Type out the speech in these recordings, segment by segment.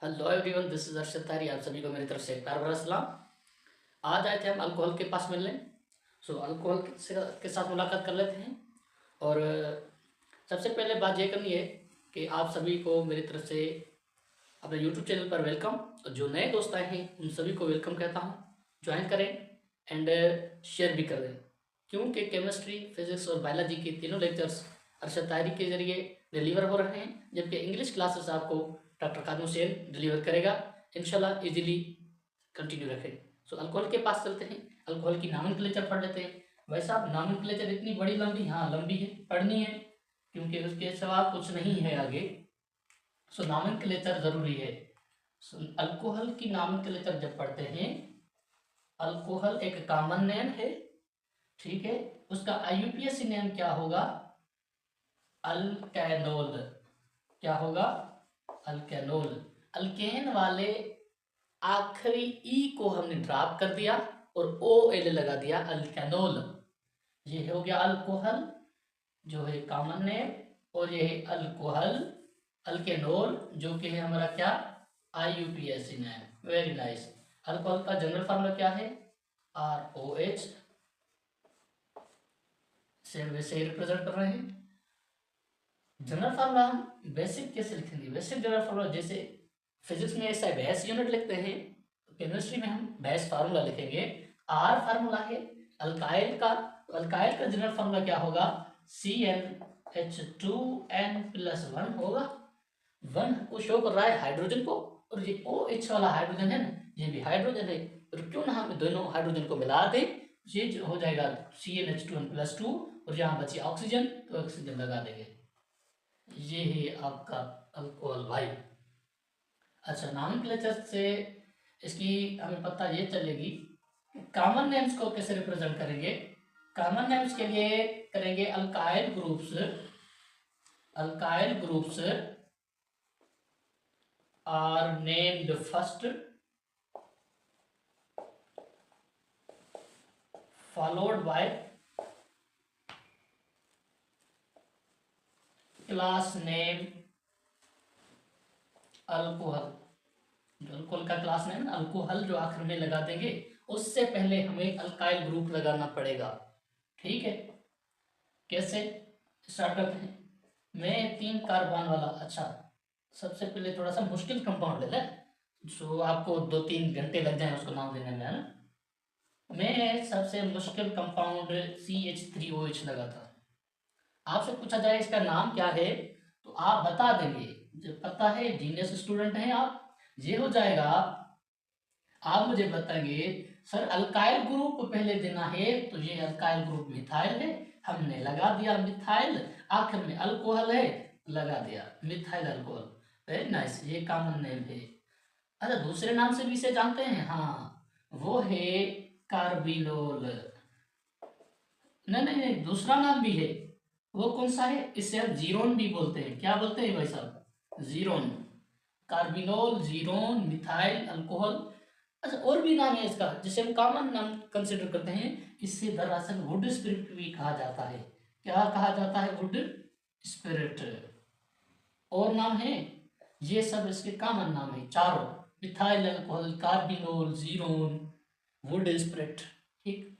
Hello everyone, this is Arshad तारी। आप सभी को मेरी तरफ से एक प्यार भरा सलाम। आज आए थे हम अल्कोहल के पास मिलने। अल्कोहल के साथ मुलाकात कर लेते हैं। और सबसे पहले बात यह करनी है कि आप सभी को मेरी तरफ से अपने यूट्यूब चैनल पर वेलकम। और जो नए दोस्त आए हैं उन सभी को वेलकम कहता हूँ। ज्वाइन करें एंड शेयर भी कर दें, क्योंकि केमिस्ट्री, फिजिक्स और बायोलॉजी के तीनों लेक्चर्स अरशद तारी के जरिए डिलीवर हो रहे हैं, जबकि इंग्लिश क्लासेस आपको डॉक्टर कादम हुसैन डिलीवर करेगा। इंशाल्लाह इजीली कंटिन्यू रखें। अल्कोहल के पास चलते हैं। अल्कोहल की नॉमेनक्लेचर पढ़ लेते हैं। वैसे आप नॉमेनक्लेचर इतनी बड़ी लंबी, हाँ लंबी है, पढ़नी है क्योंकि उसके सिवा कुछ नहीं है आगे। नॉमेनक्लेचर जरूरी है। अल्कोहल की नॉमेनक्लेचर जब पढ़ते हैं, अल्कोहल एक कॉमन नेम है, ठीक है। उसका आईयूपीएसी नेम क्या होगा? अल्केनोल। क्या होगा? अल्केनोल। अल्केन वाले आखिरी ई को हमने ड्रॉप कर दिया और ओ एल लगा दिया, अल्केनोल। ये हो गया अल्कोहल, जो है कॉमन नेम, और ये है अल्कोहल, अल्केनोल, जो कि है हमारा क्या? IUPAC name. Very nice. Alcohol का जनरल फार्मूला क्या है? ROH। से वैसे ही रिप्रेजेंट कर रहे हैं। जनरल फार्मूला हम बेसिक कैसे लिखेंगे? बेसिक जनरल फार्मूला जैसे फिजिक्स में ऐसा बेस यूनिट लिखते हैं, तो केमिस्ट्री में हम बेस फार्मूला लिखेंगे। R फार्मूला है अल्काइल का। तो अल्काइल का जनरल फार्मूला क्या होगा? CnH2n+1 होगा। 1 को शो कर रहा है हाइड्रोजन को, और ये OH वाला हाइड्रोजन है ना, ये भी हाइड्रोजन है। और क्यों ना हम दोनों हाइड्रोजन को मिला दें, ये जो हो जाएगा CnH2n+2, और यहाँ बची ऑक्सीजन, तो ऑक्सीजन लगा देंगे। ये है आपका अल्कोहल भाई। अच्छा, नॉमेनक्लेचर से इसकी हमें पता ये चलेगी कॉमन नेम्स को कैसे रिप्रेजेंट करेंगे। कॉमन नेम्स के लिए करेंगे alkyl groups. Alkyl groups are named first followed by class name alcohol. जो अल्कोहल का क्लास नेम है, अल्कोहल जो आखिर में लगा देंगे, उससे पहले हमें अल्काइल ग्रुप लगाना पड़ेगा, ठीक है। कैसे स्टार्ट करते हैं? मैं 3 कार्बन वाला, अच्छा सबसे पहले थोड़ा सा मुश्किल कंपाउंड ले लें, जो आपको 2-3 घंटे लग जाए उसको नाम देने में, है ना। मैं सबसे मुश्किल कंपाउंड CH3OH लगा था। आपसे पूछा जाए इसका नाम क्या है, तो आप बता देंगे। जब पता है, जीनियस स्टूडेंट हैं आप, ये हो जाएगा। आप मुझे बताएंगे सर अल्काइल ग्रुप पहले देना है, तो ये अल्काइल ग्रुप मिथाइल है, हमने लगा दिया मिथाइल। आखिर में अल्कोहल है, लगा दिया मिथाइल अल्कोहल। वेरी नाइस, ये कॉमन नेम है। अच्छा, दूसरे नाम से भी इसे जानते हैं? हाँ, वो है कार्बिनोल। नहीं नहीं नहीं, दूसरा नाम भी है। वो कौन सा है? इसे हम जीरोन भी बोलते हैं। क्या बोलते हैं भाई साहब? जीरोन। कार्बिनोल, जीरोन, मिथाइल अल्कोहल। अच्छा, और भी नाम है इसका जिसे हम कॉमन नाम कंसिडर करते हैं। इससे दरअसल वुड स्पिरिट भी कहा जाता है। क्या कहा जाता है? Would spirit. और नाम है, ये सब इसके कॉमन नाम है चारों। मिथाइल अल्कोहल, कार्बिनोल, जीरोन, वुड स्पिरिट, ठीक।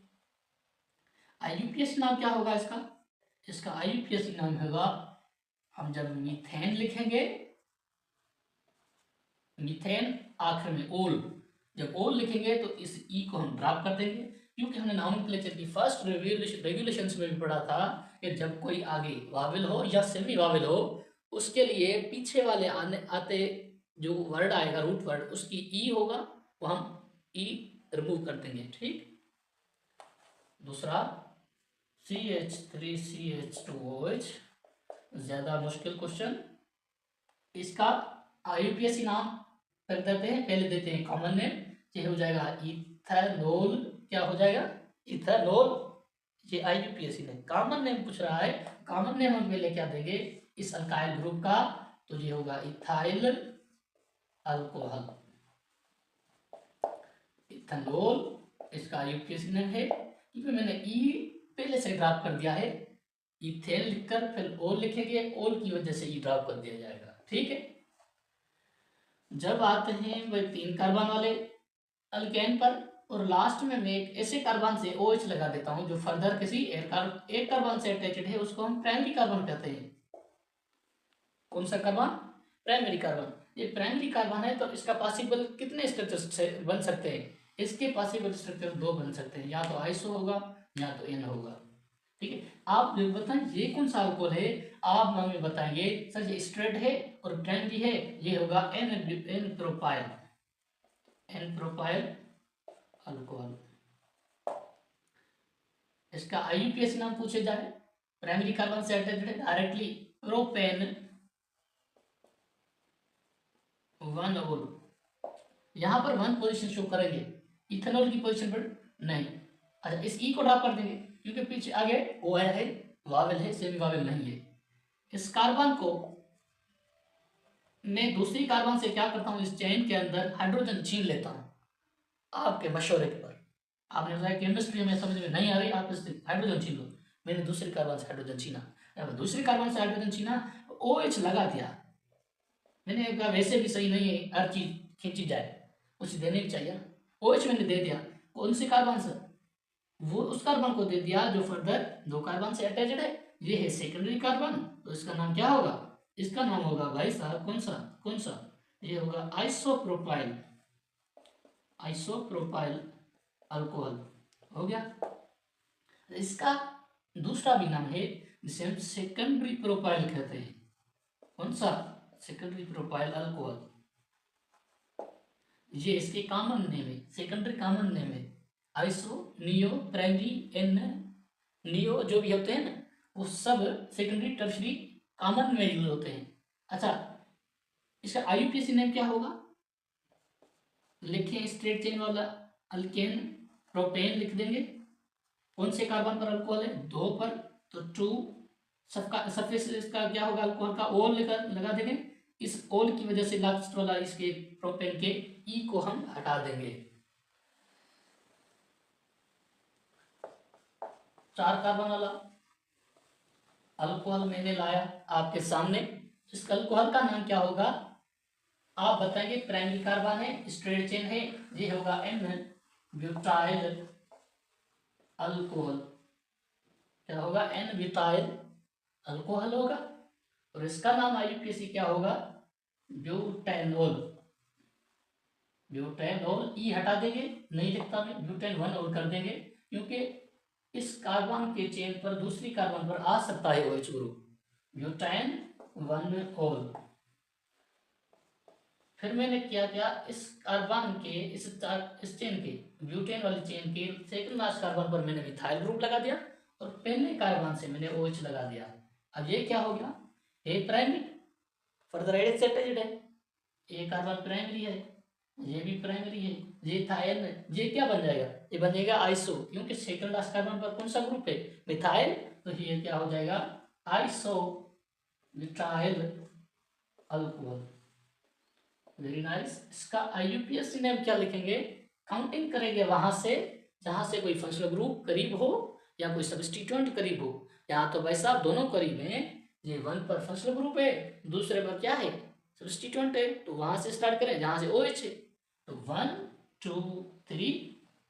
आईयूपीएसी नाम क्या होगा इसका? इसका आईयूपीएसी नाम होगा, हम जब मीथेन लिखेंगे, मीथेन आखिर में ओल, जब ओल लिखेंगे तो इस ई को हम ड्रॉप कर देंगे, क्योंकि हमने नॉमेनक्लेचर की फर्स्ट रेगुलेशंस में भी पढ़ा था कि जब कोई आगे वावेल हो या सेमी वावेल हो, उसके लिए पीछे वाले आते जो वर्ड आएगा, रूट वर्ड, उसकी ई होगा, वो हम ई रिमूव कर देंगे, ठीक। दूसरा CH3CH2OH, ज्यादा मुश्किल क्वेश्चन। इसका आईयूपीएसी नाम कर देते हैं, पहले देते हैं कॉमन नेम। ये हो जाएगा इथेनॉल। क्या हो जाएगा? इथेनॉल। ये आईयूपीएसी नेम। कॉमन नेम पूछ रहा है, कॉमन नेम हम पहले क्या देंगे इस अल्काइल ग्रुप का? तो ये होगा इथाइल अल्कोहल, इथेनॉल। इसका आईयूपीएसी नेम है, क्योंकि मैंने ई पहले से ड्रॉप कर दिया है। इथेन लिखकर फिर ओल लिखेंगे, ओल की वजह से ई ड्रॉप कर दिया जाएगा, ठीक है। जब आते हैं वह 3 कार्बन वाले अल्केन पर, और लास्ट में मैं एक ऐसे कार्बन से OH लगा देता हूं जो फर्दर किसी एक कार्बन से अटैच्ड है, उसको हम प्राइमरी कार्बन कहते हैं। कौन सा कार्बन? Primary carbon. ये प्राइमरी कार्बन है, तो इसका पॉसिबल कितने स्ट्रक्चर बन सकते हैं? इसके पॉसिबल स्ट्रक्चर 2 बन सकते हैं, या तो आइसो होगा या तो एन होगा। ठीक है, आप बताएं ये कौन सा अल्कोहल है? आप हमें बताएंगे सर ये स्ट्रेट है और प्राइमरी है, ये होगा n propyl, n propyl alcohol. इसका IUPAC नाम पूछे जाए, प्राइमरी कार्बन से अटैच्ड है डायरेक्टली, प्रोपेन 1 ओल। यहां पर 1 पोजीशन शो करेंगे, इथेनॉल की पोजीशन पर नहीं। अच्छा, इस ई को ड्रॉप कर देंगे क्योंकि पीछे आगे ओ है, वावेल है, सेमी वावेल नहीं है। इस कार्बन को मैं दूसरी कार्बन से क्या करता हूं, इस चेन के अंदर हाइड्रोजन छीन लेता हूं, आपके मशवरे पर। आपने बताया केमिस्ट्री में समझ में नहीं आ रही, आप इससे हाइड्रोजन छीन लो। मैंने दूसरी कार्बन से हाइड्रोजन छीना, दूसरी कार्बन से हाइड्रोजन छीना, OH लगा दिया। मैंने कहा वैसे भी सही नहीं है हर चीज खींची जाए, कुछ देने भी चाहिए। OH मैंने दे दिया, कौन सी कार्बन से? वो उस कार्बन को दे दिया जो फर्दर 2 कार्बन से अटैच्ड है। ये है सेकेंडरी कार्बन, तो इसका नाम क्या होगा? इसका नाम होगा भाई साहब कौन सा? कौन सा? ये होगा आइसोप्रोपाइल, आइसोप्रोपाइल अल्कोहल। हो गया। इसका दूसरा भी नाम है जिसे हम सेकेंडरी प्रोपाइल कहते हैं। कौन सा? Secondary propyl alcohol. ये इसके कॉमन नेम है, सेकेंडरी कॉमन नेम है। Iso, neo, primary, n, neo जो भी होते हैं ना, वो सब सेकेंडरी टर्शरी कॉमन में यूज होते हैं। अच्छा, इसका IUPAC नेम क्या होगा? लिखें, स्ट्रेट चेन वाला अल्केन प्रोपेन लिख देंगे। कौन से कार्बन पर अल्कोहल है? 2 पर, तो 2। सबका सरफेस इसका क्या होगा अल्कोहल का? ओल लगा देंगे। इस ओल की वजह से लास्ट वाला इसके प्रोपेन के ई को हम हटा देंगे। 4 कार्बन वाला अल्कोहल मैंने लाया आपके सामने। इस अल्कोहल का नाम क्या होगा? आप बताएंगे। प्राइमरी कार्बन है, स्ट्रेट चेन है, ये होगा N ब्यूटाइल अल्कोहल। क्या होगा? N ब्यूटाइल अल्कोहल होगा। और इसका नाम IUPAC क्या होगा? Butanol, butanol. ई हटा देंगे, नहीं लिखता मैं, ब्यूटेन 1 और कर देंगे, क्योंकि इस कार्बन के चेन पर दूसरी कार्बन पर आ सकता है OH ग्रुप। Butane 1 all. फिर मैंने क्या किया, इस कार्बन के इस चेन के, ब्यूटेन वाली चेन के सेकंड लास्ट कार्बन पर मैंने मिथाइल ग्रुप लगा दिया, और पहले कार्बन से मैंने OH लगा दिया। अब ये क्या हो गया? ये प्राइमरी, फर्दर एडेड से अटैच्ड है। ये कार्बन प्राइमरी है, ये भी प्राइमरी है, ये था N, ये क्या बन जाएगा? ये बन जाएगा आइसो, क्योंकि सेकंड लास्ट कार्बन पर कौन सा ग्रुप है? मिथाइल। तो ये क्या हो जाएगा? Iso methyl alcohol. Very nice. इसका IUPAC नेम क्या लिखेंगे? काउंटिंग करेंगे वहां से जहां से कोई फंक्शनल ग्रुप करीब हो या कोई सब्स्टिट्यूएंट करीब हो। यहाँ तो भाई साहब दोनों करीब हैं। ये 1 पर फंक्शनल ग्रुप है, दूसरे पर क्या है? सब्स्टिट्यूएंट है। तो वहां से स्टार्ट करें जहां से OH है। तो 1 2 3,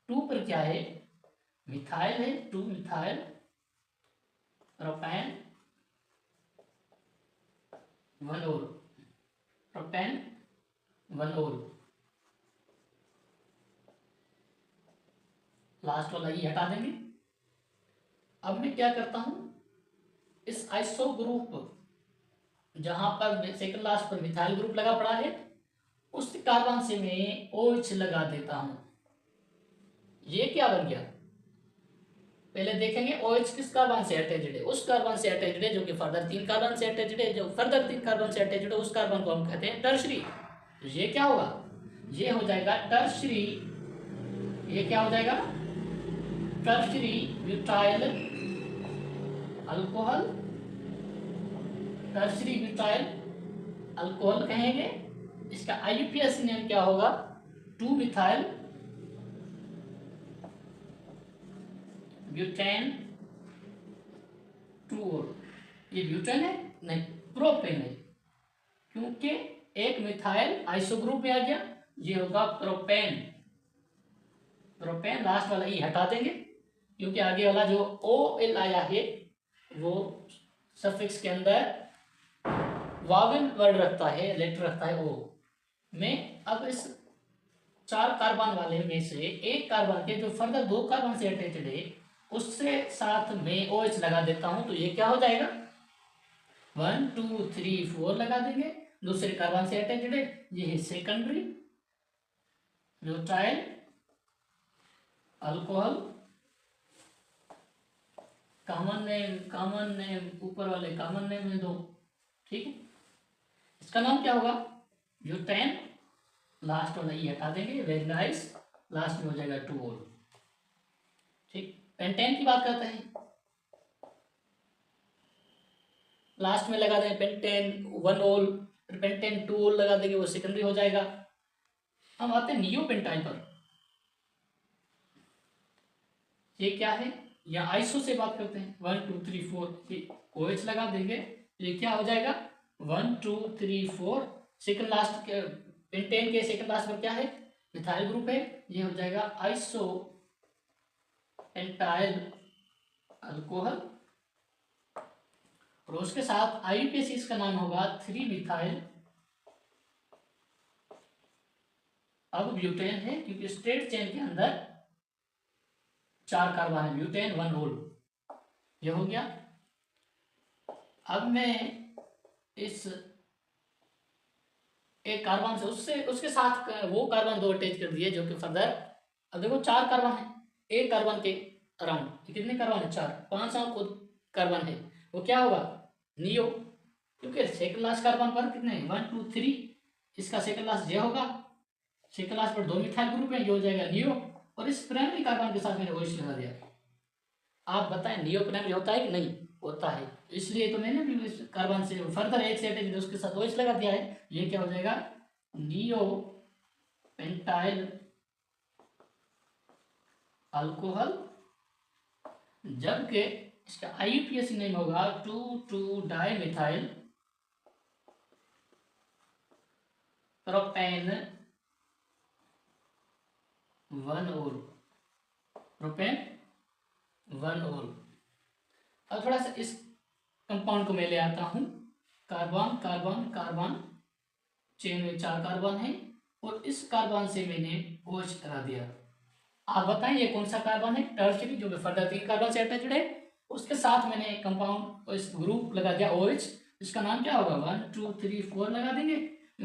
2 पर क्या है? मिथाइल है, 2 मिथाइल प्रोपेन 1 और प्रोपेन 1 और। लास्ट वाला ही हटा देंगे। अब मैं क्या करता हूं, इस आइसो ग्रुप जहां पर सेकंड लास्ट पर मिथाइल ग्रुप लगा पड़ा है, उस कार्बन से मैं OH लगा देता हूं। ये क्या बन गया? पहले देखेंगे OH किस कार्बन से अटैच्ड है। उस कार्बन से अटैच्ड है जो कि फर्दर 3 कार्बन से अटैच्ड है। जो फर्दर 3 कार्बन से अटैच्ड है उस कार्बन को हम कहते हैं टर्शरी। तो ये क्या होगा? ये हो जाएगा टर्शरी। ये क्या हो जाएगा? Tertiary butyl alcohol, tertiary butyl alcohol कहेंगे। इसका IUPAC नेम क्या होगा? 2 मिथाइल ब्यूटेन 2 और। ये ब्यूटेन है नहीं, प्रोपेन है, क्योंकि एक मिथाइल आइसो ग्रुप में आ गया, ये होगा प्रोपेन। प्रोपेन लास्ट वाला ई हटा देंगे क्योंकि आगे वाला जो OL आया है वो सफिक्स के अंदर वावेल वर्ड रखता है, लेटर रखता है O में। अब इस 4 कार्बन वाले में से एक कार्बन के जो फर्दर 2 कार्बन से अटैच्ड है उससे साथ में OH लगा देता हूं, तो ये क्या हो जाएगा 1 2 3 4 लगा देंगे। दूसरे कार्बन से अटैच्ड है, ये है secondary butyl alcohol. Common name ऊपर वाले कॉमन नेम में दो, ठीक है। इसका नाम क्या होगा ब्यूटेन, लास्ट वाला ये हटा देंगे, वेरी नाइस, लास्ट में हो जाएगा 2 ओल, ठीक। पेंटेन की बात करते हैं, लास्ट में लगा देंगे पेंटेन 1 ओल, पेंटेन 2 ओल लगा देंगे, वो सेकेंडरी हो जाएगा। हम आते हैं नियोपेंटाइल पर, ये क्या है, या आइसो से बात करते हैं 1 2 3 4 OH लगा देंगे, ये क्या हो जाएगा 1 2 3 4। सेकंड लास्ट के पेंटेन के सेकंड लास्ट पर क्या है मिथाइल ग्रुप है, ये हो जाएगा आइसो एंटाइल अल्कोहल, और उसके साथ IUPAC इसका नाम होगा 3 मिथाइल। अब ब्यूटेन है क्योंकि स्ट्रेट चेन के अंदर 4 कार्बन है, ब्यूटेन 1 ओल, ये हो गया। अब मैं इस एक कार्बन से उसके साथ वो कार्बन 2 अटैच कर दिए जो कि फर्दर, अब देखो 4 कार्बन है एक कार्बन के अराउंड, कितने कार्बन है 4, 5 और कार्बन है, वो क्या होगा नियो, क्योंकि सेकंड लास्ट कार्बन पर कितने 1 2 3, इसका सेकंड लास्ट ये होगा, सेकंड लास्ट पर 2 मिथाइल ग्रुप है, ये हो जाएगा नियो, और इस प्राइमरी कार्बन के साथ मैंने OH लगा दिया। आप बताएं नियो प्राइमरी होता है कि नहीं होता है, इसलिए तो मैंने भी इस कार्बन से फर्दर एक से अटैच उसके साथ OH लगा दिया है, ये क्या हो जाएगा नियो पेंटाइल अल्कोहल, जबकि इसका IUPAC नेम होगा 2 2 डाइमिथाइल प्रोपेन 1 ओल, प्रोपेन 1 ओल। अब थोड़ा सा इस कंपाउंड को मैं ले आता हूं, कार्बन कार्बन कार्बन, चेन में 4 कार्बन है और इस कार्बन से मैंने OH लगा दिया। आप बताएं ये कौन सा कार्बन है टर्शियरी, जो फर्दर 3 कार्बन से अटैच्ड है, उसके साथ मैंने कंपाउंड इस ग्रुप लगा दिया OH, इसका नाम क्या होगा 1 2 3 4 लगा देंगे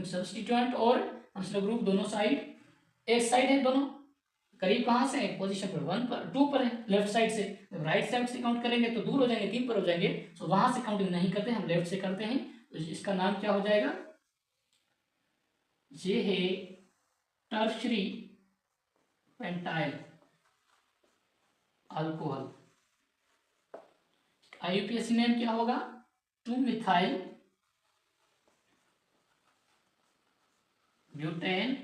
सब्स्टिट्यूएंट, और दूसरा ग्रुप दोनों साइड एक साइड है, दोनों करीब कहाँ से है पोजीशन पर 1 पर 2 पर है लेफ्ट साइड से, जब राइट साइड से काउंट करेंगे तो दूर हो जाएंगे 3 पर हो जाएंगे, तो वहां से काउंटिंग नहीं करते हम लेफ्ट से करते हैं, तो इसका नाम क्या हो जाएगा ये है tertiary pentyl alcohol. IUPAC name क्या होगा 2 मिथाइल ब्यूटेन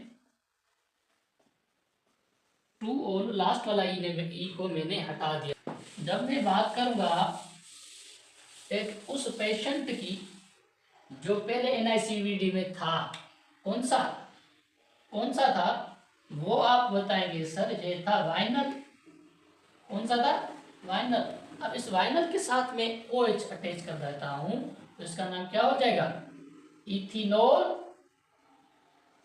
2 और लास्ट वाला ई को मैंने हटा दिया। जब मैं बात करूंगा एक उस पेशेंट की जो पहले NICVD में था, कौन सा था वो आप बताएंगे सर, ये था वाइनल, कौन सा था वाइनल। अब इस वाइनल के साथ में OH अटैच कर देता हूं तो इसका नाम क्या हो जाएगा इथिनोल,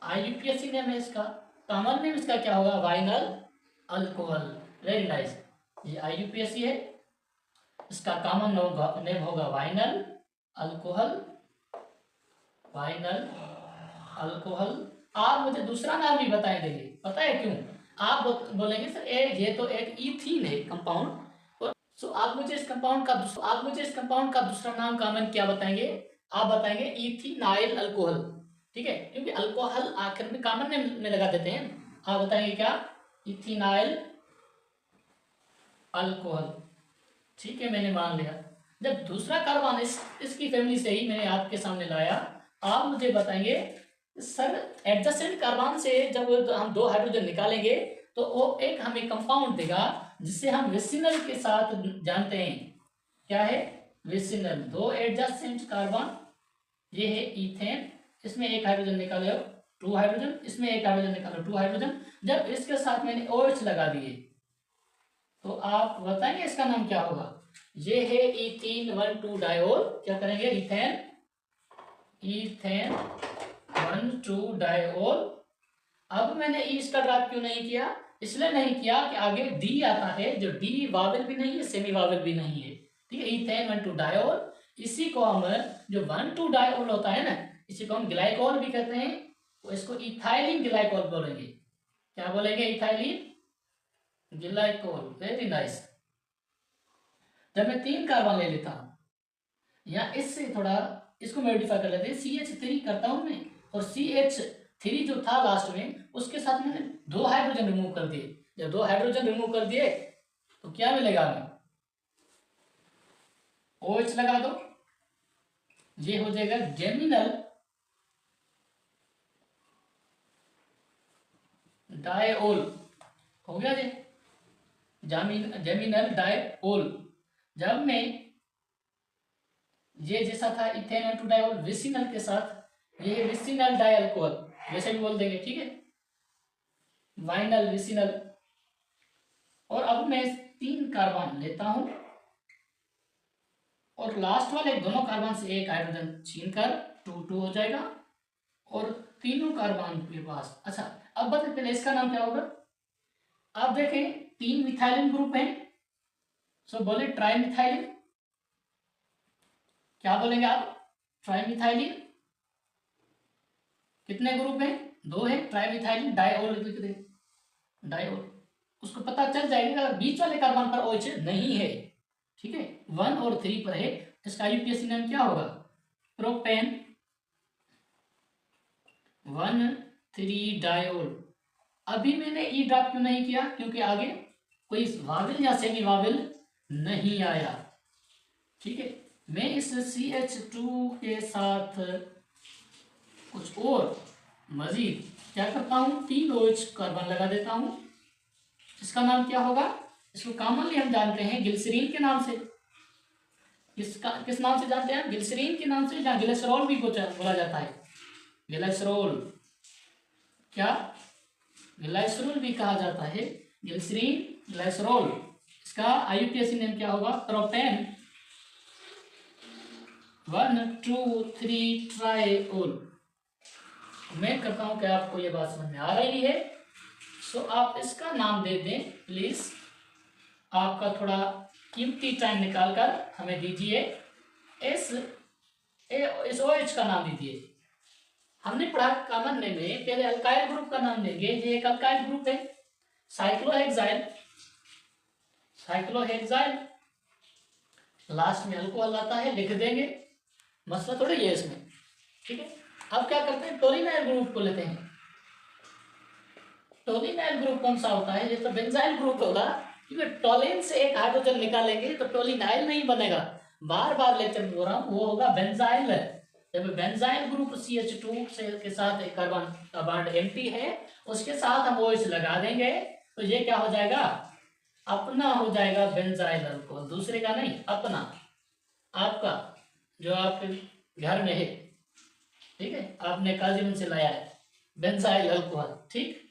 IUPAC नेम है इसका, कॉमन नेम इसका क्या होगा वाइनल अल्कोहल, वेरी नाइस, ये IUPAC है, इसका कॉमन नेम होगा वाइनल अल्कोहल, वाइनल अल्कोहल। आप मुझे दूसरा नाम भी बताए देंगे, पता है क्यों, आप बोलेंगे सर ये तो एक ईथीन है कंपाउंड, सो आप मुझे इस कंपाउंड का दूसरा नाम कॉमन क्या बताएंगे, आप बताएंगे इथिनाइल अल्कोहल, ठीक है, क्योंकि अल्कोहल आखिर में कॉमन नेम में लगा देते हैं, आप बताएंगे क्या इथिनाइल अल्कोहल, ठीक है मैंने मान लिया। जब दूसरा कार्बन इसकी फैमिली से ही मैंने आपके सामने लाया, आप मुझे बताएंगे सर एडजेसेंट कार्बन से जब हम 2 हाइड्रोजन निकालेंगे तो वो एक हमें कंपाउंड देगा जिससे हम विसिनल के साथ जानते हैं, क्या है विसिनल, 2 एडजेसेंट कार्बन, ये है इथेन इसमें एक हाइड्रोजन निकाले हो 2 हाइड्रोजन, इसमें एक हाइड्रोजन निकालो 2 हाइड्रोजन। जब इसके साथ मैंने OH लगा दिए तो आप बताएंगे इसका नाम क्या होगा? ये है इथीन 1,2 डायोल। क्या करेंगे? Ethane, ethane 1,2 diol. अब मैंने ई इसका ड्रॉप क्यों नहीं किया? इसलिए नहीं किया कि आगे डी आता है, जो डी वावेल भी नहीं है, सेमी वावेल भी नहीं है। ठीक है, इथेन 1,2 डायोल। इसी को हम, जो 1,2 डायोल होता है ना, इसी को हम ग्लाइकोल भी कहते हैं, तो इसको इथाइलिन ग्लाइकोल बोलेंगे। क्या बोलेंगे? Ethylene glycol. Very nice. जब मैं 3 कार्बन ले लेता हूं, या इससे थोड़ा इसको मॉडिफाई कर लेते हैं, CH3 करता हूं मैं, और CH3 जो था लास्ट में, उसके साथ मैंने 2 हाइड्रोजन रिमूव कर दिए। जब 2 हाइड्रोजन रिमूव कर दिए तो क्या मिलेगा हमें? OH लगा दो, ये हो जाएगा जेमिनल डायोल। हो गया जी, जेमिनल डायोल। जब मैं ये जैसा था इथेन 1,2 डायोल विसिनल के साथ, ये विसिनल डायल्कोहल वैसे भी बोल देंगे। ठीक है, वाइनल विसिनल। और अब मैं 3 कार्बन लेता हूं, और लास्ट वाले दोनों कार्बन से एक हाइड्रोजन छीनकर 2,2 हो जाएगा, और तीनों कार्बन के पास। अच्छा, अब बताइए पहले इसका नाम क्या होगा? आप देखें 3 मिथाइलिन ग्रुप हैं, सो बोले ट्राई मिथाइलिन। क्या बोलेंगे आप? Try methylene. कितने ग्रुप हैं? 2 है। ट्राई मिथाइलिन डायोल लिख दे, डायोल। उसको पता चल जाएगा अगर बीच वाले कार्बन पर OH नहीं है। ठीक है, 1 और 3 पर है, इसका IUPAC नाम क्या होगा? Propane 1,3 diol. अभी मैंने ई ड्रॉप क्यों नहीं किया? क्योंकि आगे कोई वाविल या सेमी वाविल नहीं आया। ठीक है, मैं इस CH2 के साथ कुछ और मजीद क्या करता हूं, 3 OH कार्बन लगा देता हूं। इसका नाम क्या होगा? इसको कॉमनली हम जानते हैं ग्लिसरीन के नाम से। किस नाम से जानते हैं? ग्लिसरीन के नाम से, या ग्लिसरॉल भी बोला जाता है। ग्लिसरॉल, क्या ग्लाइसरोल भी कहा जाता है, ग्लिसरीन, ग्लाइसरोल। इसका IUPAC नेम क्या होगा? Propane 1,2,3 triol. मैं करता हूं कि आपको ये बात समझ में आ रही है, सो आप इसका नाम दे दें प्लीज। आपका थोड़ा कीमती टाइम निकालकर हमें दीजिए। इस OH का नाम दीजिए। हमने पढ़ा कॉमन नेम में, पहले अल्काइल ग्रुप का नाम देंगे। ये एक अल्काइल ग्रुप है, साइक्लोहेक्साइल। साइक्लोहेक्साइल, लास्ट में अल्कोहल आता है, लिख देंगे। मसला थोड़ा ये इसमें। ठीक है, अब क्या करते हैं, टोलिनाइल ग्रुप को लेते हैं। टोलिनाइल ग्रुप कौन सा होता है? ये तो बेंजाइल ग्रुप होगा, क्योंकि टोलिन से एक हाइड्रोजन निकालेंगे तो टोलिनाइल नहीं बनेगा। बार बार लेक्चर बोल रहा हूं, वो होगा बेंजाइल। जब बेंजाइल ग्रुप CH2 से के साथ एक कार्बन का बॉन्ड एम्प्टी है, उसके साथ हम OH लगा देंगे, तो ये क्या हो जाएगा? अपना हो जाएगा बेंजाइल अल्कोहल, दूसरे का नहीं, अपना, आपका, जो आपके घर में है। ठीक है, आपने काजीवन से लाया है, बेंजाइल अल्कोहल। ठीक,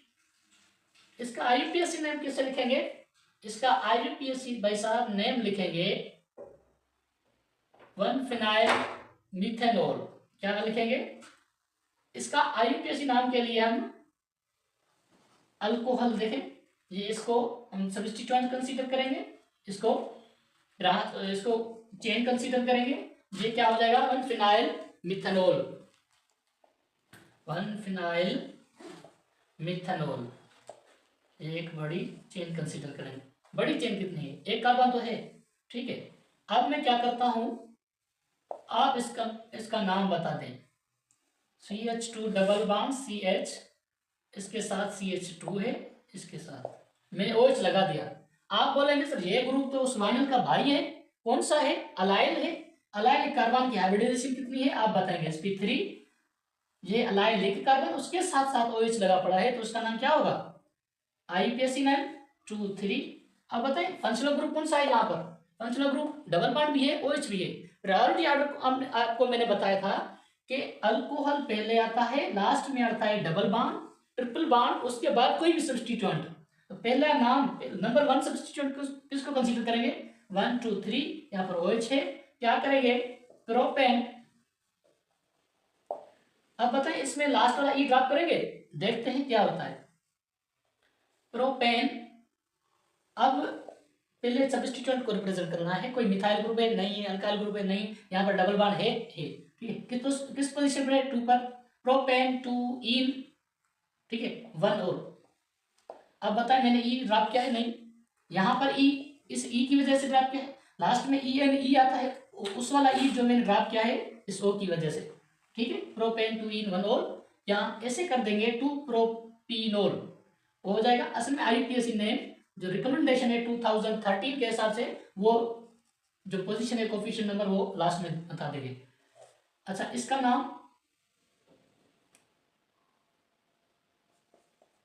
इसका IUPAC नेम किससे लिखेंगे? इसका IUPAC भाई साहब नेम लिखेंगे 1,फिनाइल मिथेनॉल। क्या लिखेंगे? इसका IUPAC नाम के लिए हम अल्कोहल देखें, ये इसको हम सब्स्टिट्यूएंट कंसीडर करेंगे, इसको चेन कंसीडर करेंगे। ये क्या हो जाएगा? 1,फिनाइल मिथेनॉल। 1,फिनाइल मिथेनॉल, एक बड़ी चेन कंसीडर करेंगे। बड़ी चेन कितनी है? एक कार्बन तो है। ठीक है, अब मैं क्या करता हूं, आप इसका नाम बता दें। CH2 डबल बॉन्ड CH, इसके साथ CH2 है, इसके साथ मैंने OH लगा दिया। आप बोलेंगे सर ये ग्रुप तो उस वाइनल का भाई है, कौन सा है? अलाइल है। अलाइल कार्बन की हाइब्रिडाइजेशन कितनी है आप बताएंगे? sp3। ये अलाइल एक कार्बन, उसके साथ साथ OH लगा पड़ा है, तो उसका नाम क्या होगा? IUPAC नाम 2, 3। अब बताएं फंक्शनल ग्रुप कौन सा है यहाँ पर? फंक्शनल ग्रुप डबल बॉन्ड भी है, OH भी है। प्रायोरिटी ऑर्डर आपको मैंने बताया था कि अल्कोहल पहले आता है, लास्ट में आता है डबल बॉन्ड, ट्रिपल बॉन्ड, उसके बाद कोई भी सब्स्टिट्यूएंट। तो पहला नाम नंबर 1 सब्स्टिट्यूएंट किसको कंसीडर करेंगे? 1 2 3 यहाँ पर OH है, क्या करेंगे? प्रोपेन। अब बताएं इसमें लास्ट वाला ई ड्रॉप करेंगे, देखते हैं क्या होता है। प्रोपेन। अब पहले सब्स्टिट्यूएंट को रिप्रेजेंट करना है, कोई मिथाइल ग्रुप है नहीं है, अल्काइल ग्रुप है नहीं, यहाँ पर डबल बॉन्ड है, ठीक है। किस पोजीशन पर है? 2 पर। प्रोपेन 2 इन, ठीक है, 1 और। अब बताएं मैंने ई ड्रॉप किया है नहीं, यहाँ पर ई, इस ई की वजह से ड्रॉप किया है, लास्ट में ई एन ई आता है, उस वाला ई जो मैंने ड्रॉप किया है इस ओ की वजह से, ठीक है। प्रोपेन 2 इन 1 और, यहाँ ऐसे कर देंगे 2 प्रोपीनोल हो जाएगा। असल में आईपीएसी ने जो रिकमेंडेशन है 2013 के हिसाब से, वो जो पोजीशन है कोफिशिएंट नंबर वो लास्ट में बता देंगे। अच्छा, इसका नाम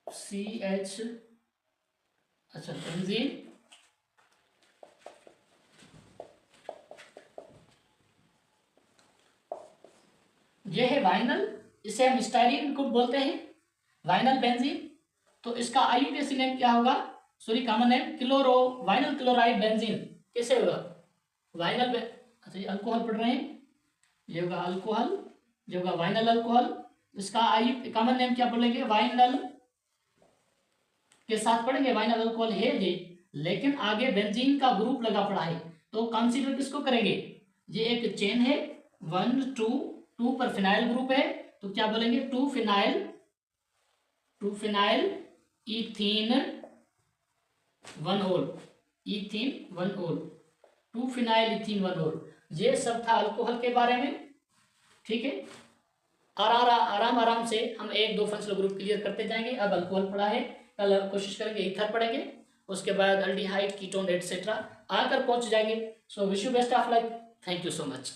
CH, अच्छा बेंजीन, ये है वाइनल, इसे हम स्टाइरिन को बोलते हैं, वाइनल बेंजीन। तो इसका आईयूपीएसी नेम क्या होगा? Sorry, common name chloro vinyl chloride benzene. कैसे होगा? वाइनल अच्छा ये अल्कोहल पढ़ रहे हैं, ये होगा अल्कोहल, ये होगा वाइनल अल्कोहल। इसका आई कॉमन नेम क्या बोलेंगे? वाइनल के साथ पढ़ेंगे, वाइनल अल्कोहल है ये, लेकिन आगे बेंजीन का ग्रुप लगा पड़ा है, तो कंसीडर किसको करेंगे? ये एक चेन है, 1 2 2 पर फिनाइल ग्रुप है, तो क्या बोलेंगे? 2 फिनाइल इथीन 1 ओल, इथीन 1 ओल, 2 फिनाइल इथीन 1 ओल। ये सब था अल्कोहल के बारे में, ठीक है। आराम आराम से हम 1 2 फंक्शनल ग्रुप क्लियर करते जाएंगे। अब अल्कोहल पढ़ा है, कल कोशिश करेंगे ईथर पढ़ेंगे, उसके बाद अल्डिहाइड, कीटोन एटसेट्रा आकर पहुंच जाएंगे। So wish you best of luck, thank you so much.